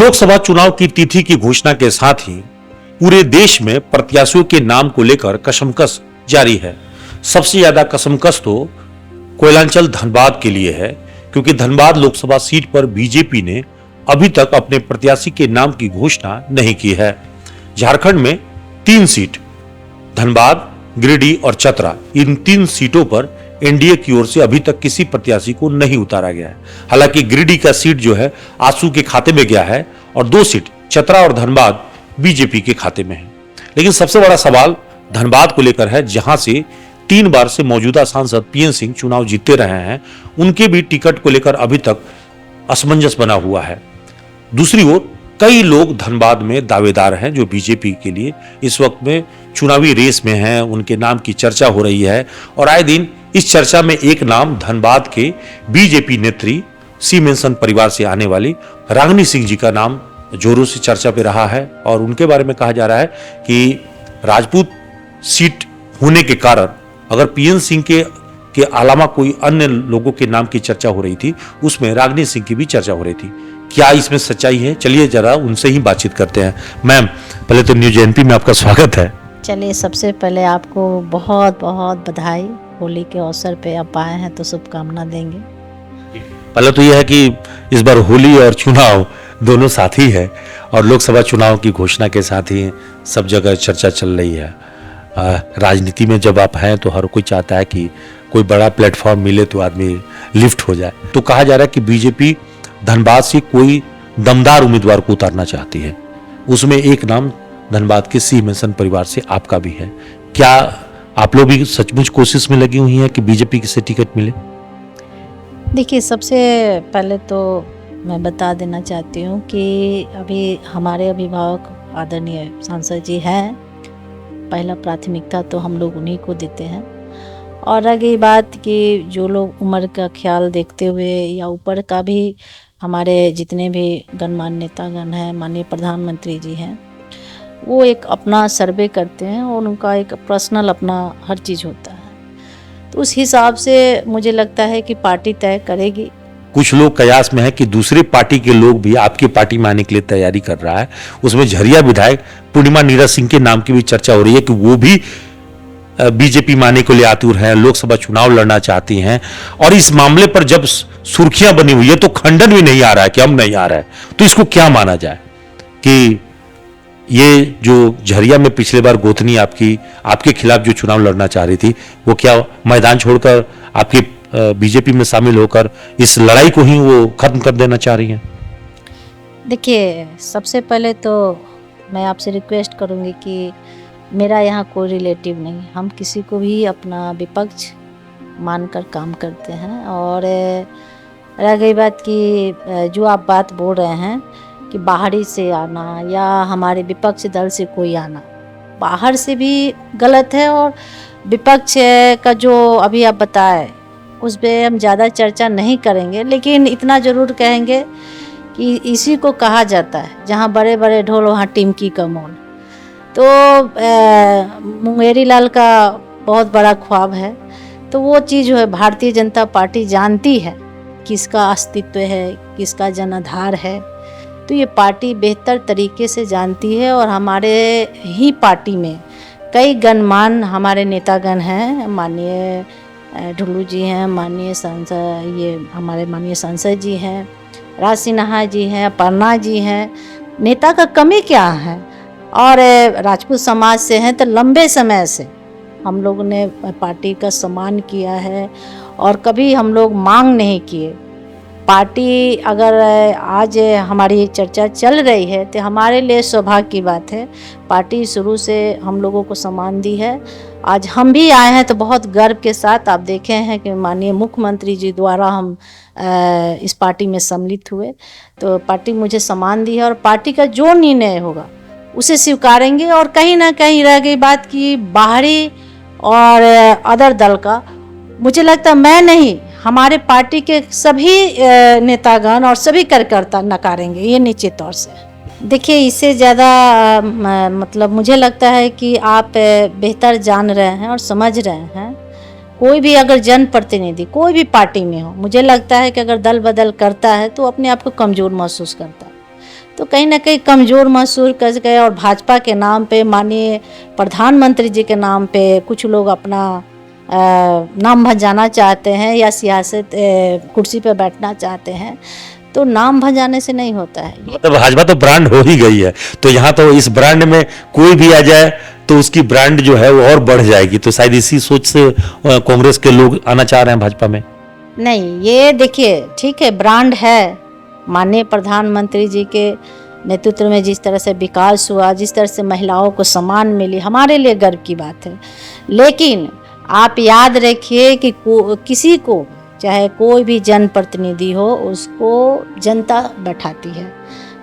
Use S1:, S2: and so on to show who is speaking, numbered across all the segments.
S1: लोकसभा चुनाव की तिथि की घोषणा के साथ ही पूरे देश में प्रत्याशियों के नाम को लेकर कशमकश जारी है। सबसे ज्यादा कशमकश तो कोयलांचल धनबाद के लिए है, क्योंकि धनबाद लोकसभा सीट पर बीजेपी ने अभी तक अपने प्रत्याशी के नाम की घोषणा नहीं की है। झारखंड में 3 सीट धनबाद, गिरिडीह और चतरा, इन 3 सीटों पर एनडीए की ओर से अभी तक किसी प्रत्याशी को नहीं उतारा गया है। हालांकि गिरिडीह का सीट जो है आजसू के खाते में गया है और 2 सीट चतरा और धनबाद बीजेपी के खाते में है। लेकिन सबसे बड़ा सवाल धनबाद को लेकर है, जहां से 3 बार से मौजूदा सांसद पीएन सिंह चुनाव जीतते रहे हैं। उनके भी टिकट को लेकर अभी तक असमंजस बना हुआ है। दूसरी ओर कई लोग धनबाद में दावेदार हैं जो बीजेपी के लिए इस वक्त में चुनावी रेस में हैं, उनके नाम की चर्चा हो रही है और आए दिन इस चर्चा में एक नाम धनबाद के बीजेपी नेत्री सी मेंसन परिवार से आने वाली रागिनी सिंह जी का नाम जोरों से चर्चा पे रहा है और उनके बारे में कहा जा रहा है कि राजपूत सीट होने के कारण अगर पीएन सिंह के अलावा कोई अन्य लोगों के नाम की चर्चा हो रही थी, उसमें रागिनी सिंह की भी चर्चा हो रही थी। क्या इसमें सच्चाई है? चलिए जरा उनसे ही बातचीत करते हैं। मैम, पहले तो न्यूज एनपी में आपका स्वागत है।
S2: चलिए, सबसे पहले आपको बहुत बहुत बधाई। होली के अवसर पे आप आए हैं तो शुभकामना देंगे।
S1: पहले तो यह है कि इस बार होली और चुनाव दोनों साथ ही है और लोकसभा चुनाव की घोषणा के साथ ही सब जगह चर्चा चल रही है। राजनीति में जब आप हैं तो हर कोई चाहता है कि कोई बड़ा प्लेटफॉर्म मिले तो आदमी लिफ्ट हो जाए। तो कहा जा रहा है कि बीजेपी धनबाद से कोई दमदार उम्मीदवार को उतारना चाहती है। उसमें एक नाम धनबाद के सी मेंसन परिवार से आपका भी है। क्या आप लोग भी सचमुच कोशिश में लगी हुई हैं कि बीजेपी से टिकट मिले?
S2: देखिए, सबसे पहले तो मैं बता देना चाहती हूँ कि अभी हमारे अभिभावक आदरणीय सांसद जी हैं। पहला प्राथमिकता तो हम लोग उन्हीं को देते हैं। और रही बात कि जो लोग उम्र का ख्याल देखते हुए या ऊपर का भी, हमारे जितने भी गणमान्य नेतागण हैं, माननीय प्रधानमंत्री जी हैं, वो एक अपना सर्वे करते हैं और उनका एक पर्सनल अपना हर चीज़ होता है। तो उस हिसाब से मुझे लगता है कि पार्टी तय करेगी।
S1: कुछ लोग कयास में है कि दूसरी पार्टी के लोग भी आपकी पार्टी में आने के लिए तैयारी कर रहा है। उसमें झरिया विधायक पूर्णिमा नीरज सिंह के नाम की भी चर्चा हो रही है कि वो भी बीजेपी में आने के लिए आतुर हैं, लोकसभा चुनाव लड़ना चाहती हैं। और इस मामले पर जब सुर्खियां बनी हुई है तो खंडन भी नहीं आ रहा है कि हम नहीं आ रहा है। तो इसको क्या माना जाए कि ये जो झरिया में पिछले बार गोतनी आपके खिलाफ जो चुनाव लड़ना चाह रही थी, वो क्या मैदान छोड़कर आपकी बीजेपी में शामिल होकर इस लड़ाई को ही वो खत्म कर देना चाह रही हैं?
S2: देखिए, सबसे पहले तो मैं आपसे रिक्वेस्ट करूंगी कि मेरा यहाँ कोई रिलेटिव नहीं, हम किसी को भी अपना विपक्ष मानकर काम करते हैं। और रह गई बात कि जो आप बात बोल रहे हैं कि बाहरी से आना या हमारे विपक्ष दल से कोई आना, बाहर से भी गलत है और विपक्ष का जो अभी आप बताए उस पर हम ज़्यादा चर्चा नहीं करेंगे। लेकिन इतना ज़रूर कहेंगे कि इसी को कहा जाता है, जहाँ बड़े बड़े ढोल वहाँ टिमकी का मौन। तो मुंगेरी लाल का बहुत बड़ा ख्वाब है, तो वो चीज़ जो है भारतीय जनता पार्टी जानती है किसका अस्तित्व है, किसका जनाधार है। तो ये पार्टी बेहतर तरीके से जानती है और हमारे ही पार्टी में कई गणमान्य हमारे नेतागण हैं। माननीय ढुल्लू जी हैं, माननीय सांसद, ये हमारे माननीय सांसद जी हैं, राज सिन्हा जी हैं, अपर्णा जी हैं। नेता का कमी क्या है? और राजपूत समाज से हैं तो लंबे समय से हम लोगों ने पार्टी का सम्मान किया है और कभी हम लोग मांग नहीं किए। पार्टी अगर आज हमारी चर्चा चल रही है तो हमारे लिए सौभाग्य की बात है। पार्टी शुरू से हम लोगों को सम्मान दी है। आज हम भी आए हैं तो बहुत गर्व के साथ आप देखे हैं कि माननीय मुख्यमंत्री जी द्वारा हम इस पार्टी में सम्मिलित हुए, तो पार्टी मुझे सम्मान दी है और पार्टी का जो निर्णय होगा उसे स्वीकारेंगे। और कहीं ना कहीं रह गई बात कि बाहरी और अदर दल का, मुझे लगता मैं नहीं, हमारे पार्टी के सभी नेतागण और सभी कार्यकर्ता नकारेंगे ये निश्चित तौर से। देखिए, इससे ज़्यादा मतलब मुझे लगता है कि आप बेहतर जान रहे हैं और समझ रहे हैं। कोई भी अगर जनप्रतिनिधि कोई भी पार्टी में हो, मुझे लगता है कि अगर दल बदल करता है तो अपने आप को कमज़ोर महसूस करता है। तो कहीं ना कहीं कमज़ोर महसूस कर गए। और भाजपा के नाम पे, माननीय प्रधानमंत्री जी के नाम पे कुछ लोग अपना नाम भंजाना चाहते हैं या सियासत कुर्सी पे बैठना चाहते हैं। तो नाम भंजाने से नहीं होता है।
S1: मतलब भाजपा तो ब्रांड हो ही गई है, तो यहाँ तो इस ब्रांड में कोई भी आ जाए तो उसकी ब्रांड जो है वो और बढ़ जाएगी। तो शायद इसी सोच से कांग्रेस के लोग आना चाह रहे हैं भाजपा में।
S2: नहीं, ये देखिए, ठीक है, ब्रांड है। माननीय प्रधानमंत्री जी के नेतृत्व में जिस तरह से विकास हुआ, जिस तरह से महिलाओं को सम्मान मिली, हमारे लिए गर्व की बात है। लेकिन आप याद रखिए कि किसी को, चाहे कोई भी जनप्रतिनिधि हो, उसको जनता बैठाती है।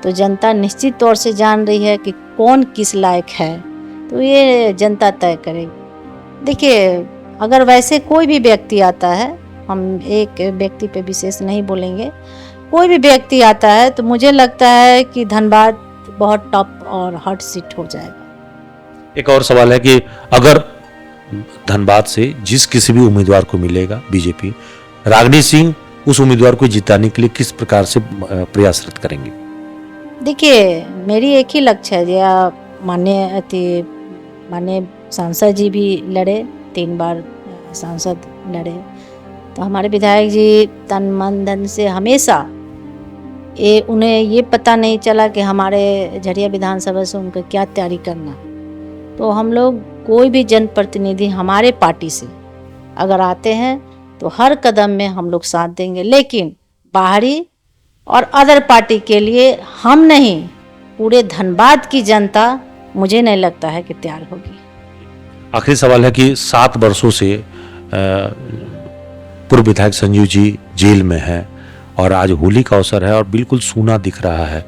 S2: तो जनता निश्चित तौर से जान रही है कि कौन किस लायक है, तो ये जनता तय करेगी। देखिए, अगर वैसे कोई भी व्यक्ति आता है, हम एक व्यक्ति पे विशेष नहीं बोलेंगे, कोई भी व्यक्ति आता है तो मुझे लगता है कि धनबाद बहुत टॉप और हॉट सीट हो जाएगा।
S1: एक और सवाल है कि अगर धनबाद से जिस किसी भी उम्मीदवार को मिलेगा बीजेपी, रागिनी सिंह उस उम्मीदवार को जिताने के लिए किस प्रकार से प्रयासरत करेंगे?
S2: देखिए, मेरी एक ही लक्ष्य है। या माननीय सांसद जी भी लड़े, 3 बार सांसद लड़े, तो हमारे विधायक जी तन मन धन से हमेशा उन्हें ये पता नहीं चला कि हमारे झरिया विधानसभा से उनको क्या तैयारी करना। तो हम लोग, कोई भी जनप्रतिनिधि हमारे पार्टी से अगर आते हैं तो हर कदम में हम लोग साथ देंगे। लेकिन बाहरी और अदर पार्टी के लिए हम नहीं, पूरे धनबाद की जनता, मुझे नहीं लगता है कि तैयार होगी।
S1: आखिरी सवाल है कि 7 वर्षों से पूर्व विधायक संजीव जी जेल में है और आज होली का अवसर है और बिल्कुल सूना दिख रहा है,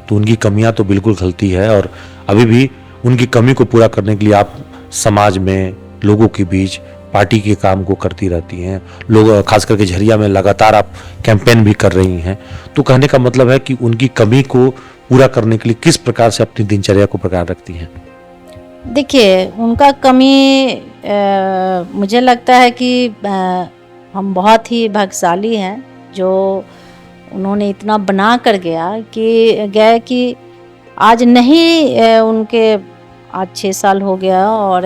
S1: तो उनकी कमियां तो बिल्कुल खलती है और अभी भी उनकी कमी को पूरा करने के लिए आप समाज में, लोगों के बीच पार्टी के काम को करती रहती हैं। लोग, खास करके झरिया में लगातार आप कैंपेन भी कर रही हैं। तो कहने का मतलब है कि उनकी कमी को पूरा करने के लिए किस प्रकार से अपनी दिनचर्या को प्रकार रखती हैं?
S2: देखिए, उनका कमी मुझे लगता है कि हम बहुत ही भाग्यशाली हैं जो उन्होंने इतना बना कर गए कि आज नहीं, उनके आज 6 साल हो गया और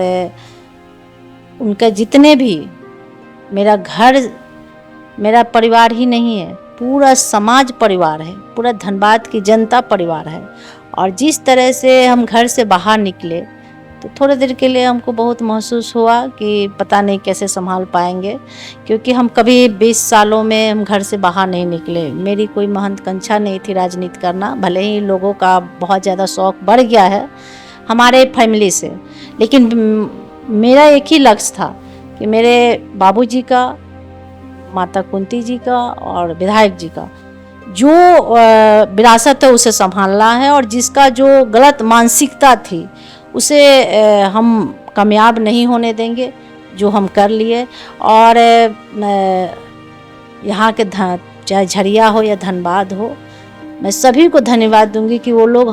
S2: उनके जितने भी, मेरा घर, मेरा परिवार ही नहीं है, पूरा समाज परिवार है, पूरा धनबाद की जनता परिवार है। और जिस तरह से हम घर से बाहर निकले तो थोड़ी देर के लिए हमको बहुत महसूस हुआ कि पता नहीं कैसे संभाल पाएंगे, क्योंकि हम कभी 20 सालों में हम घर से बाहर नहीं निकले। मेरी कोई महत्वाकांक्षा नहीं थी राजनीति करना, भले ही लोगों का बहुत ज़्यादा शौक बढ़ गया है हमारे फैमिली से, लेकिन मेरा एक ही लक्ष्य था कि मेरे बाबूजी का, माता कुंती जी का और विधायक जी का जो विरासत है उसे संभालना है, और जिसका जो गलत मानसिकता थी उसे हम कामयाब नहीं होने देंगे, जो हम कर लिए। और यहाँ के चाहे झरिया हो या धनबाद हो, मैं सभी को धन्यवाद दूंगी कि वो लोग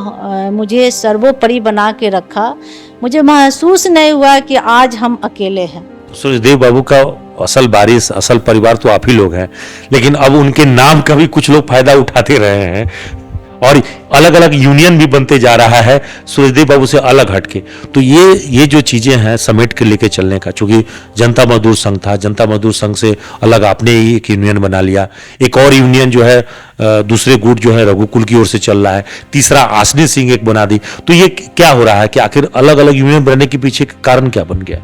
S2: मुझे सर्वोपरि बना के रखा। मुझे महसूस नहीं हुआ कि आज हम अकेले हैं।
S1: सूर्यदेव बाबू का असल वारिस, असल परिवार तो आप ही लोग हैं, लेकिन अब उनके नाम का भी कुछ लोग फायदा उठाते रहे हैं और अलग अलग यूनियन भी बनते जा रहा है सूर्यदेव बाबू से अलग हटके। तो ये जो चीजें हैं समेट के लेके चलने का, चूंकि जनता मजदूर संघ था, जनता मजदूर संघ से अलग आपने ही एक यूनियन बना लिया, एक और यूनियन जो है दूसरे गुट जो है रघुकुल की ओर से चल रहा है, तीसरा आसनी सिंह एक बना दी। तो ये क्या हो रहा है कि आखिर अलग अलग यूनियन बनने के पीछे कारण क्या बन गया?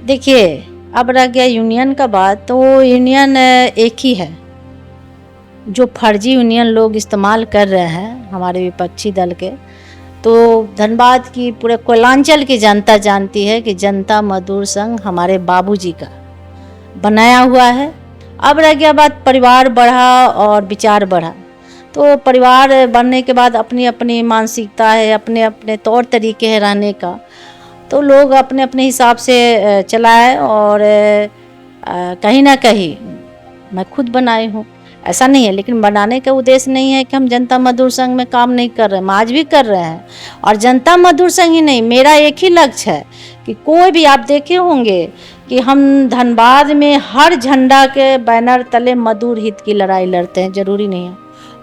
S2: देखिए, अब रह गया यूनियन का बात, तो वो यूनियन एक ही है जो फर्जी यूनियन लोग इस्तेमाल कर रहे हैं हमारे विपक्षी दल के। तो धनबाद की, पूरे कोयलांचल की जनता जानती है कि जनता मजदूर संघ हमारे बाबूजी का बनाया हुआ है। अब रह गया बात, परिवार बढ़ा और विचार बढ़ा। तो परिवार बनने के बाद अपनी अपनी मानसिकता है, अपने अपने तौर तरीके हैं रहने का, तो लोग अपने अपने हिसाब से चलाए। और कहीं ना कहीं मैं खुद बनाई हूँ, ऐसा नहीं है, लेकिन बनाने का उद्देश्य नहीं है कि हम जनता मजदूर संघ में काम नहीं कर रहे हैं, हम आज भी कर रहे हैं। और जनता मजदूर संघ ही नहीं, मेरा एक ही लक्ष्य है कि कोई भी, आप देखे होंगे कि हम धनबाद में हर झंडा के बैनर तले मजदूर हित की लड़ाई लड़ते हैं, जरूरी नहीं है।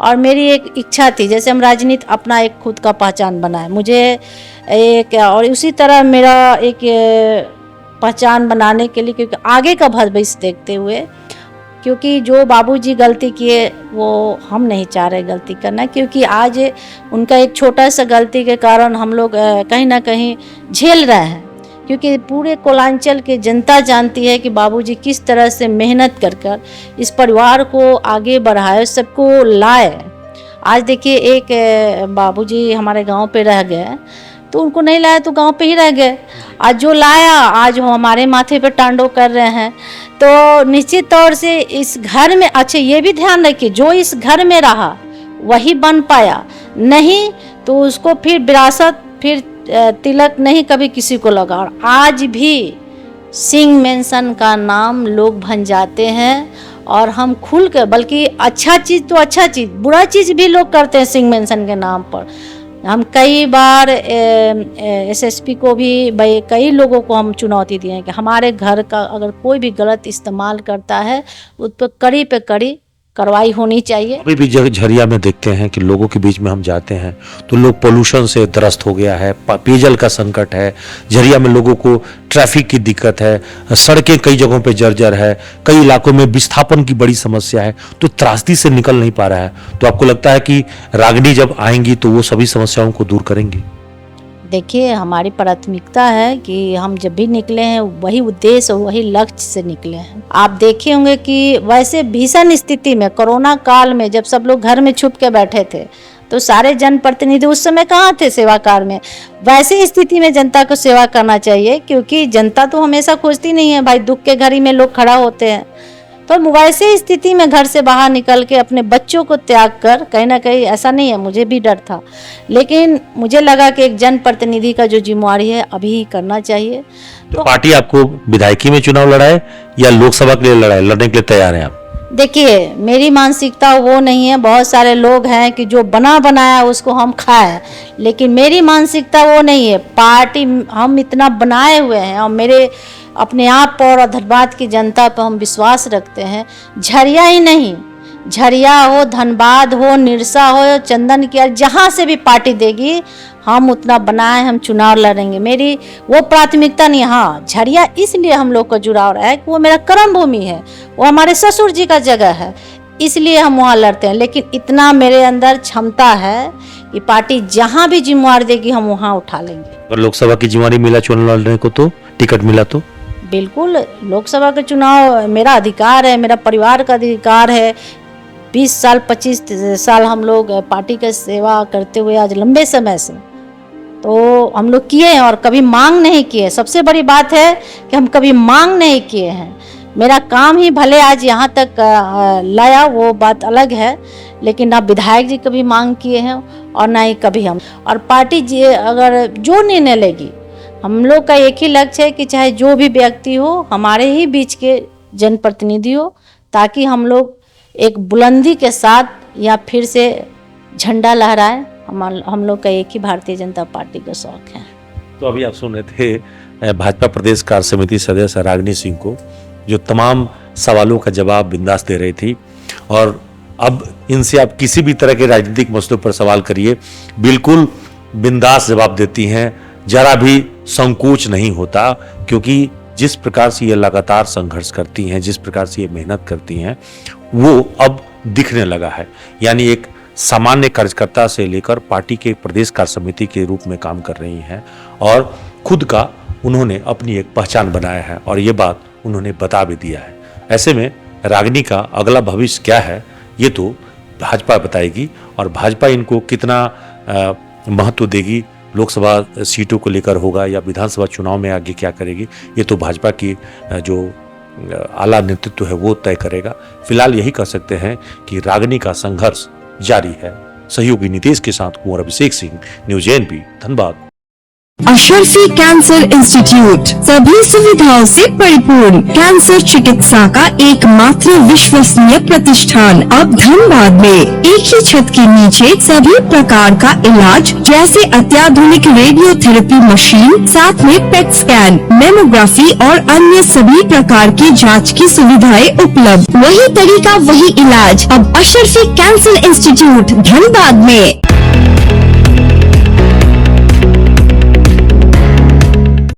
S2: और मेरी एक इच्छा थी, जैसे हम राजनीति अपना एक खुद का पहचान बनाए, मुझे एक, और उसी तरह मेरा एक पहचान बनाने के लिए, क्योंकि आगे का भविष्य देखते हुए, क्योंकि जो बाबूजी गलती किए वो हम नहीं चाह रहे गलती करना, क्योंकि आज उनका एक छोटा सा गलती के कारण हम लोग कहीं ना कहीं झेल रहे हैं, क्योंकि पूरे कोलांचल की जनता जानती है कि बाबूजी किस तरह से मेहनत कर कर इस परिवार को आगे बढ़ाए, सबको लाए। आज देखिए एक बाबूजी हमारे गांव पे रह गए, तो उनको नहीं लाया तो गांव पे ही रह गए। आज जो लाया, आज वो हमारे माथे पे टांडो कर रहे हैं। तो निश्चित तौर से इस घर में, अच्छा ये भी ध्यान रखिए, जो इस घर में रहा वही बन पाया, नहीं तो उसको फिर विरासत, फिर तिलक नहीं कभी किसी को लगा। और आज भी सिंह मेंशन का नाम लोग भन जाते हैं, और हम खुल कर, बल्कि अच्छा चीज़ तो अच्छा चीज़, बुरा चीज़ भी लोग करते हैं सिंह मेंशन के नाम पर। हम कई बार एसएसपी को भी, भाई कई लोगों को हम चुनौती दिए हैं कि हमारे घर का अगर कोई भी गलत इस्तेमाल करता है उस पर कड़ी पे कड़ी कार्रवाई होनी चाहिए।
S1: अभी भी झरिया में देखते हैं कि लोगों के बीच में हम जाते हैं तो लोग पोल्यूशन से त्रस्त हो गया है, पेयजल का संकट है, झरिया में लोगों को ट्रैफिक की दिक्कत है, सड़कें कई जगहों पे जर्जर है, कई इलाकों में विस्थापन की बड़ी समस्या है, तो त्रासदी से निकल नहीं पा रहा है। तो आपको लगता है कि रागिनी जब आएंगी तो वो सभी समस्याओं को दूर करेंगी?
S2: देखिए, हमारी प्राथमिकता है कि हम जब भी निकले हैं वही उद्देश्य और वही लक्ष्य से निकले हैं। आप देखे होंगे कि वैसे भीषण स्थिति में, कोरोना काल में, जब सब लोग घर में छुप के बैठे थे, तो सारे जनप्रतिनिधि उस समय कहाँ थे सेवा कार्य में। वैसे स्थिति में जनता को सेवा करना चाहिए, क्योंकि जनता तो हमेशा खोजती नहीं है भाई, दुख के घड़ी में लोग खड़ा होते हैं। तो वैसे स्थिति में घर से बाहर निकल के अपने बच्चों को त्याग कर, कहीं ना कहीं ऐसा नहीं है, मुझे भी डर था, लेकिन मुझे लगा कि एक जनप्रतिनिधि का जो जिम्मेवारी है अभी ही करना चाहिए।
S1: तो पार्टी आपको विधायकी में चुनाव लड़ाए या लोकसभा के लिए लड़ाए, लड़ने के लिए तैयार हैं आप?
S2: देखिए, मेरी मानसिकता वो नहीं है, बहुत सारे लोग हैं कि जो बना बनाया उसको हम खाएं, लेकिन मेरी मानसिकता वो नहीं है। पार्टी हम इतना बनाए हुए हैं, और मेरे अपने आप पर और धनबाद की जनता पर हम विश्वास रखते हैं। झरिया ही नहीं, झरिया हो, धनबाद हो, निरसा हो, चंदन की, जहाँ से भी पार्टी देगी हम उतना बनाए, हम चुनाव लड़ेंगे। मेरी वो प्राथमिकता नहीं। हाँ, झरिया इसलिए हम लोग का जुड़ाव रहा है कि वो मेरा कर्म भूमि है, वो हमारे ससुर जी का जगह है, इसलिए हम वहाँ लड़ते हैं। लेकिन इतना मेरे अंदर क्षमता है कि पार्टी जहाँ भी जिम्मेवार देगी हम वहाँ उठा लेंगे।
S1: अगर लोकसभा की जिम्मेवारी मिला चुनाव लड़ने को, तो टिकट मिला तो
S2: बिल्कुल, लोकसभा का चुनाव मेरा अधिकार है, मेरा परिवार का अधिकार है। 20 साल 25 साल हम लोग पार्टी का सेवा करते हुए आज लंबे समय से, तो हम लोग किए हैं और कभी मांग नहीं किए। सबसे बड़ी बात है कि हम कभी मांग नहीं किए हैं। मेरा काम ही भले आज यहाँ तक लाया, वो बात अलग है, लेकिन ना विधायक जी कभी मांग किए हैं और ना ही कभी हम। और पार्टी जी अगर जो निर्णय लेगी, हम लोग का एक ही लक्ष्य है कि चाहे जो भी व्यक्ति हो, हमारे ही बीच के जनप्रतिनिधि हो, ताकि हम लोग एक बुलंदी के साथ या फिर से झंडा लहराएं। हम लोग का एक ही भारतीय जनता पार्टी का शौक है।
S1: तो अभी आप सुन रहे थे भाजपा प्रदेश कार्य समिति सदस्य रागिनी सिंह को, जो तमाम सवालों का जवाब बिंदास दे रही थी। और अब इनसे आप किसी भी तरह के राजनीतिक मसलों पर सवाल करिए, बिल्कुल बिंदास जवाब देती हैं, जरा भी संकोच नहीं होता, क्योंकि जिस प्रकार से ये लगातार संघर्ष करती हैं, जिस प्रकार से ये मेहनत करती हैं, वो अब दिखने लगा है। यानी एक सामान्य कार्यकर्ता से लेकर पार्टी के प्रदेश कार्य समिति के रूप में काम कर रही हैं, और खुद का उन्होंने अपनी एक पहचान बनाया है, और ये बात उन्होंने बता भी दिया है। ऐसे में रागिनी का अगला भविष्य क्या है, ये तो भाजपा बताएगी, और भाजपा इनको कितना महत्व देगी, लोकसभा सीटों को लेकर होगा या विधानसभा चुनाव में आगे क्या करेगी, ये तो भाजपा की जो आला नेतृत्व है वो तय करेगा। फिलहाल यही कह सकते हैं कि रागिनी का संघर्ष जारी है। सहयोगी नितेश के साथ Kunwar Abhishek Singh, news ANP, Dhanbad.
S3: Ashrafi cancer institute सभी सुविधाओं से परिपूर्ण कैंसर चिकित्सा का एकमात्र विश्वसनीय प्रतिष्ठान अब धनबाद में एक ही छत के नीचे सभी प्रकार का इलाज जैसे अत्याधुनिक रेडियोथेरेपी मशीन, साथ में पेट स्कैन, मेमोग्राफी और अन्य सभी प्रकार की जांच की सुविधाएं उपलब्ध। वही तरीका वही इलाज अब अशरफी कैंसर इंस्टीट्यूट धनबाद में।